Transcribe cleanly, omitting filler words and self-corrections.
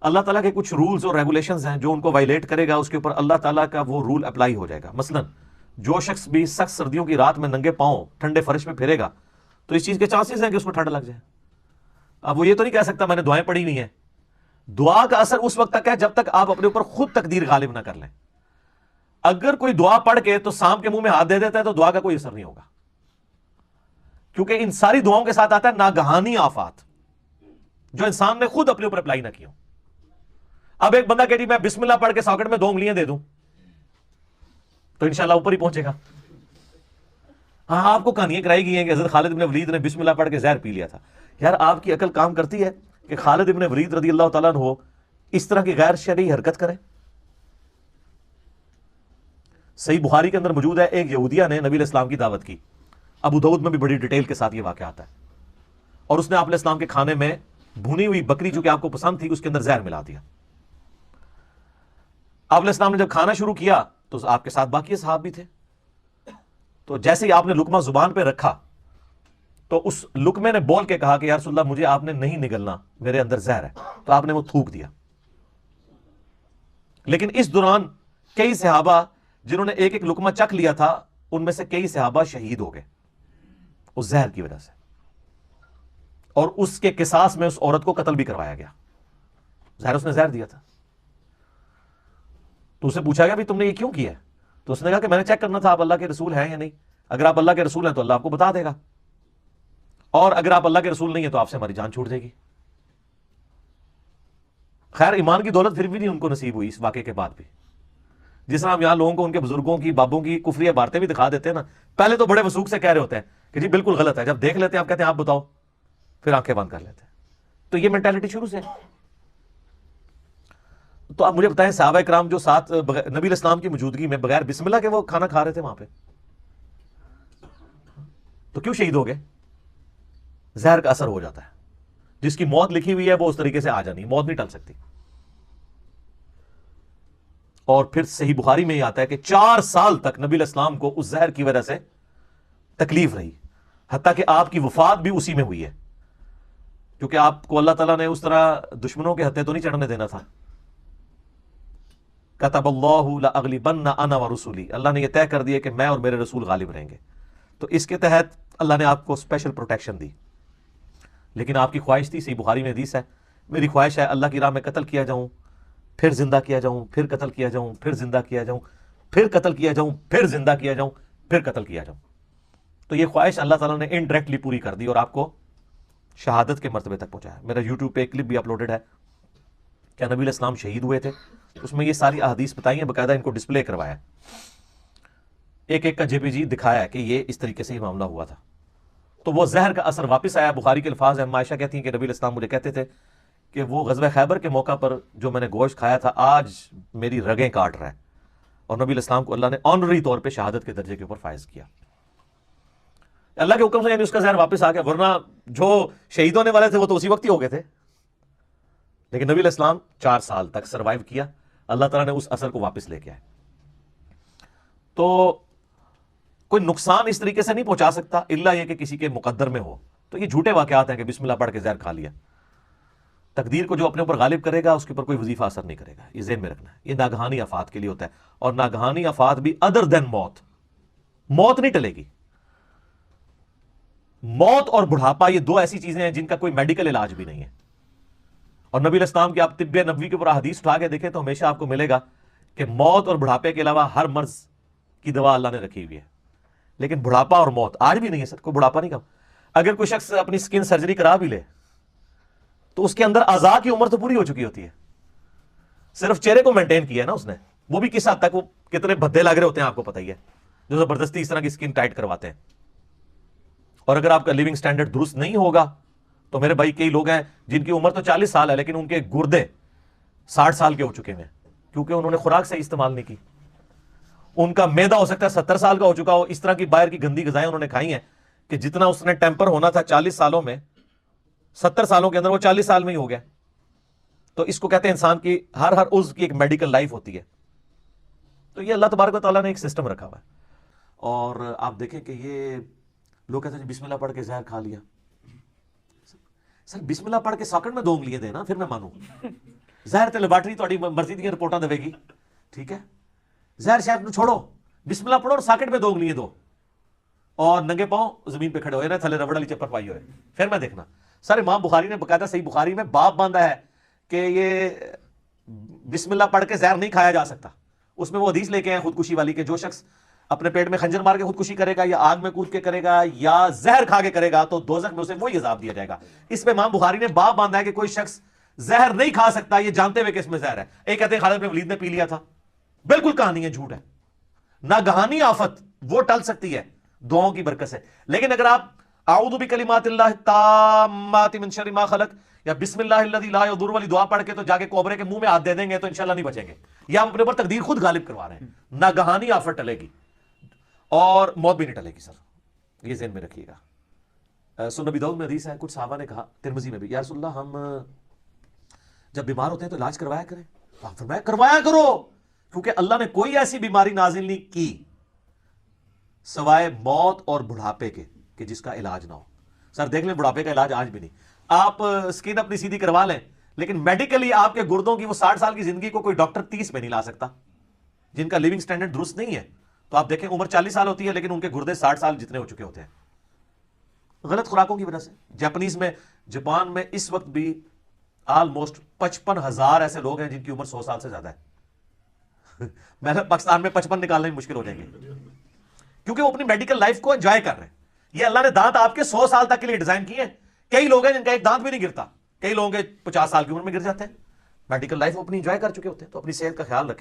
اللہ تعالیٰ کے کچھ رولز اور ریگولیشنز ہیں جو ان کو وائلیٹ کرے گا اس کے اوپر اللہ تعالیٰ کا وہ رول اپلائی ہو جائے گا. مثلا جو شخص بھی سخت سردیوں کی رات میں ننگے پاؤں ٹھنڈے فرش میں پھرے گا تو اس چیز کے چانسز ہیں کہ اس کو ٹھنڈ لگ جائے. اب وہ یہ تو نہیں کہہ سکتا میں نے دعائیں پڑھی نہیں ہیں. دعا کا اثر اس وقت تک ہے جب تک آپ اپنے اوپر خود تقدیر غالب نہ کر لیں. اگر کوئی دعا پڑھ کے تو سانپ کے منہ میں ہاتھ دے دیتا ہے تو دعا کا کوئی اثر نہیں ہوگا, کیونکہ ان ساری دعاؤں کے ساتھ آتا ہے ناگہانی آفات جو انسان نے خود اپنے اوپر اپلائی نہ کی ہوں. اب ایک بندہ کہتی میں بسم اللہ پڑھ کے ساکٹ میں 2 انگلیاں دے دوں تو انشاءاللہ اوپر ہی پہنچے گا. ہاں آپ کو کہانیاں کرائی گئی ہیں کہ حضرت خالد بن ولید نے بسم اللہ پڑھ کے زہر پی لیا تھا. یار آپ کی عقل کام کرتی ہے کہ خالد بن ولید رضی اللہ تعالیٰ عنہ اس طرح کی غیر شرعی حرکت کریں؟ صحیح بخاری کے اندر موجود ہے, ایک یہودیہ نے نبی علیہ السلام کی دعوت کی. ابو داؤد میں بھی بڑی ڈیٹیل کے ساتھ یہ واقعہ آتا ہے. اور اس نے آپ علیہ السلام کے کھانے میں بھونی ہوئی بکری جو کہ آپ کو پسند تھی اس کے اندر زہر ملا دیا. آپ علیہ السلام نے جب کھانا شروع کیا تو آپ کے ساتھ باقی صحابہ بھی تھے. تو جیسے ہی آپ نے لقمہ زبان پہ رکھا تو اس لقمے نے بول کے کہا کہ یا رسول اللہ مجھے آپ نے نہیں نگلنا, میرے اندر زہر ہے. تو آپ نے وہ تھوک دیا. لیکن اس دوران کئی صحابہ جنہوں نے ایک ایک لقمہ چکھ لیا تھا ان میں سے کئی صحابہ شہید ہو گئے اس زہر کی وجہ سے, اور اس کے قصاص میں اس عورت کو قتل بھی کروایا گیا. اس نے زہر دیا تھا. تو اسے پوچھا گیا بھی تم نے یہ کیوں کیا ہے؟ تو اس نے کہا کہ میں نے چیک کرنا تھا آپ اللہ کے رسول ہیں یا نہیں. اگر آپ اللہ کے رسول ہیں تو اللہ آپ کو بتا دے گا, اور اگر آپ اللہ کے رسول نہیں ہیں تو آپ سے ہماری جان چھوٹ جائے گی. خیر ایمان کی دولت پھر بھی نہیں ان کو نصیب ہوئی اس واقعے کے بعد بھی. جس طرح ہم یہاں لوگوں کو ان کے بزرگوں کی بابوں کی کفری عبارتیں بھی دکھا دیتے ہیں نا, پہلے تو بڑے وثوق سے کہہ رہے ہوتے ہیں کہ جی بالکل غلط ہے, جب دیکھ لیتے ہیں آپ کہتے ہیں آپ بتاؤ, پھر آنکھیں بند کر لیتے ہیں. تو یہ مینٹالٹی شروع سے. تو آپ مجھے بتائیں صحابہ کرام جو ساتھ نبی علیہ السلام کی موجودگی میں بغیر بسم اللہ کے وہ کھانا کھا رہے تھے وہاں پہ, تو کیوں شہید ہو گئے؟ زہر کا اثر ہو جاتا ہے. جس کی موت لکھی ہوئی ہے وہ اس طریقے سے آ جانی, موت نہیں ٹل سکتی. اور پھر صحیح بخاری میں یہ آتا ہے کہ 4 سال تک نبی علیہ السلام کو اس زہر کی وجہ سے تکلیف رہی, حتیٰ کہ آپ کی وفات بھی اسی میں ہوئی ہے, کیونکہ آپ کو اللہ تعالیٰ نے اس طرح دشمنوں کے ہتھے تو نہیں چڑھنے دینا تھا. کتب اللہ لأغلبن انا ورسولی, اللہ نے یہ طے کر دیا کہ میں اور میرے رسول غالب رہیں گے. تو اس کے تحت اللہ نے آپ کو اسپیشل پروٹیکشن دی. لیکن آپ کی خواہش تھی, صحیح بخاری میں حدیث ہے, میری خواہش ہے اللہ کی راہ میں قتل کیا جاؤں, پھر زندہ کیا جاؤں, پھر قتل کیا جاؤں, پھر زندہ کیا جاؤں, پھر قتل کیا جاؤں, پھر زندہ کیا جاؤں, پھر قتل کیا جاؤں. تو یہ خواہش اللہ تعالیٰ نے انڈائریکٹلی پوری کر دی اور آپ کو شہادت کے مرتبے تک پہنچایا. میرا یوٹیوب پہ ایک کلپ بھی اپلوڈڈ ہے کہ نبی علیہ السلام شہید ہوئے تھے, اس میں یہ ساری احادیث بتائی ہیں, باقاعدہ ان کو ڈسپلے کروایا, ایک ایک کا JPG دکھایا ہے کہ یہ اس طریقے سے یہ معاملہ ہوا تھا. تو وہ زہر کا اثر واپس آیا. بخاری کے الفاظ ہیں, عائشہ کہتی ہیں کہ نبی علیہ السلام مجھے کہتے تھے کہ وہ غزوہ خیبر کے موقع پر جو میں نے گوشت کھایا تھا آج میری رگیں کاٹ رہا ہے, اور نبی علیہ السلام کو اللہ نے آنری طور پہ شہادت کے درجے کے اوپر فائز کیا. اللہ کے حکم سے یعنی اس کا زہر واپس آ گیا, ورنہ جو شہید ہونے والے تھے وہ تو اسی وقت ہی ہو گئے تھے. لیکن نبی علیہ السلام 4 سال تک سروائیو کیا, اللہ تعالیٰ نے اس اثر کو واپس لے کے آئے. تو کوئی نقصان اس طریقے سے نہیں پہنچا سکتا الا یہ کہ کسی کے مقدر میں ہو. تو یہ جھوٹے واقعات ہیں کہ بسم اللہ پڑھ کے زہر کھا لیا. تقدیر کو جو اپنے اوپر غالب کرے گا اس کے اوپر کوئی وظیفہ اثر نہیں کرے گا, یہ ذہن میں رکھنا ہے. یہ ناگہانی آفات کے لیے ہوتا ہے, اور ناگہانی آفات بھی ادر دین موت, موت نہیں ٹلے گی. موت اور بڑھاپا یہ 2 ایسی چیزیں ہیں جن کا کوئی میڈیکل علاج بھی نہیں ہے. اور نبی علیہ السلام کی آپ طب نبوی کے اوپر حدیث اٹھا کے دیکھیں تو ہمیشہ آپ کو ملے گا کہ موت اور بڑھاپے کے علاوہ ہر مرض کی دوا اللہ نے رکھی ہوئی ہے. لیکن بڑھاپا اور موت آج بھی نہیں ہے سر, کوئی بڑھاپا نہیں کم. اگر کوئی شخص اپنی سکن سرجری کرا بھی لے تو اس کے اندر اعضاء کی عمر تو پوری ہو چکی ہوتی ہے, صرف چہرے کو مینٹین کیا ہے نا اس نے. وہ بھی کس حد تک, وہ کتنے بھدے لگ رہے ہوتے ہیں آپ کو پتہ ہی ہے, جو زبردستی اس طرح کی سکن ٹائٹ کرواتے ہیں. اور اگر آپ کا لیونگ سٹینڈرڈ درست نہیں ہوگا تو میرے بھائی کئی لوگ ہیں جن کی عمر تو 40 سال ہے لیکن ان کے گردے 60 سال کے ہو چکے ہیں, کیونکہ انہوں نے خوراک صحیح استعمال نہیں کی. ان کا معدہ ہو سکتا ہے 70 سال کا ہو چکا ہو, اس طرح کی باہر کی گندی غذائیں انہوں نے کھائی ہیں کہ جتنا اس نے ٹیمپر ہونا تھا 40 سالوں میں, 70 سالوں کے اندر وہ 40 سال میں ہی ہو گیا. تو اس کو کہتے ہیں انسان کی ہر عضو کی ایک میڈیکل لائف ہوتی ہے. تو یہ اللہ تبارک و تعالیٰ نے ایک سسٹم رکھا ہوا ہے. اور آپ دیکھیں کہ یہ لوگ کہتے ہیں بسم اللہ پڑھ کے زہر کھا لیا. سر بسم اللہ پڑھ کے ساکٹ میں 2 انگلیاں دینا پھر میں مانوں. زہر تے لیبارٹری تہاڈی مرضی دی رپورٹاں دے گی، ٹھیک ہے؟ زہر شہر نو چھوڑو، بسم اللہ پڑھو اور ساکٹ پہ 2 انگلیاں دو اور ننگے پاؤں زمین پہ کھڑے ہوئے نا، تھلے ربڑ والی چپر پائی ہوئے، پھر میں دیکھنا۔ سر امام بخاری نے باقاعدہ صحیح بخاری میں باب باندھا ہے کہ یہ بسم اللہ پڑھ کے زہر نہیں کھایا جا سکتا۔ اس میں وہ حدیث لے کے ہیں خودکشی والی کہ جو شخص اپنے پیٹ میں خنجر مار کے خودکشی کرے گا یا آگ میں کود کے کرے گا یا زہر کھا کے کرے گا تو دوزخ میں اسے وہی عذاب دیا جائے گا۔ اس میں امام بخاری نے باب باندھا ہے کہ کوئی شخص زہر نہیں کھا سکتا یہ جانتے ہوئے کہ اس میں زہر ہے۔ ایک کہتے ہیں خالد بن ولید نے پی لیا تھا، بالکل کہانی ہے، جھوٹ ہے، ناگہانی آفت وہ ٹل سکتی ہے دعاؤں کی برکت سے، لیکن اگر آپ اعوذ بکلمات اللہ التامات من شر ما خلق یا بسم اللہ الذی لا یضر والی دعا پڑھ کے تو جا کے کوبرے کے منہ میں ہاتھ دے دیں گے تو انشاءاللہ نہیں بچیں گے، یا ہم اپنے اوپر تقدیر خود غالب کروا رہے ہیں، ناگہانی آفت ٹلے گی اور موت بھی نہیں ٹلے گی۔ سر یہ ذہن میں رکھیے گا۔ سنن ابی داؤد میں حدیث ہے، کچھ صحابہ نے کہا، ترمذی میں بھی، یا رسول اللہ ہم جب بیمار ہوتے ہیں تو علاج کروایا کریں؟ آپ فرمایا کروایا کرو، کیونکہ اللہ نے کوئی ایسی بیماری نازل نہیں کی سوائے موت اور بڑھاپے کے کہ جس کا علاج نہ ہو۔ سر دیکھ لیں بڑھاپے کا علاج آج بھی نہیں، آپ سکین اپنی سیدھی کروا لیں لیکن میڈیکلی آپ کے گردوں کی وہ 60 سال کی زندگی کو کوئی ڈاکٹر 30 میں نہیں لا سکتا، جن کا لیونگ سٹینڈرڈ درست نہیں ہے۔ تو آپ دیکھیں عمر 40 سال ہوتی ہے لیکن ان کے گردے 60 سال جتنے ہو چکے ہوتے ہیں، غلط خوراکوں کی وجہ سے۔ جاپانیز میں، جاپان میں اس وقت بھی آلموسٹ 55,000 ایسے لوگ ہیں جن کی عمر 100 سال سے زیادہ ہے۔ میں نے پاکستان میں 55 نکالنے میں مشکل ہو جائیں گے کیونکہ وہ اپنی میڈیکل لائف کو انجوائے کر رہے ہیں۔ یہ اللہ نے دانت آپ کے 100 سال تک کے لیے ڈیزائن کیے ہیں۔ کئی لوگ ہیں جن کا ایک دانت بھی نہیں گرتا، کئی لوگوں کے 50 سال کی عمر میں گر جاتے ہیں، میڈیکل لائف وہ اپنی انجوائے کر چکے ہوتے ہیں۔ تو اپنی صحت کا خیال رکھیں۔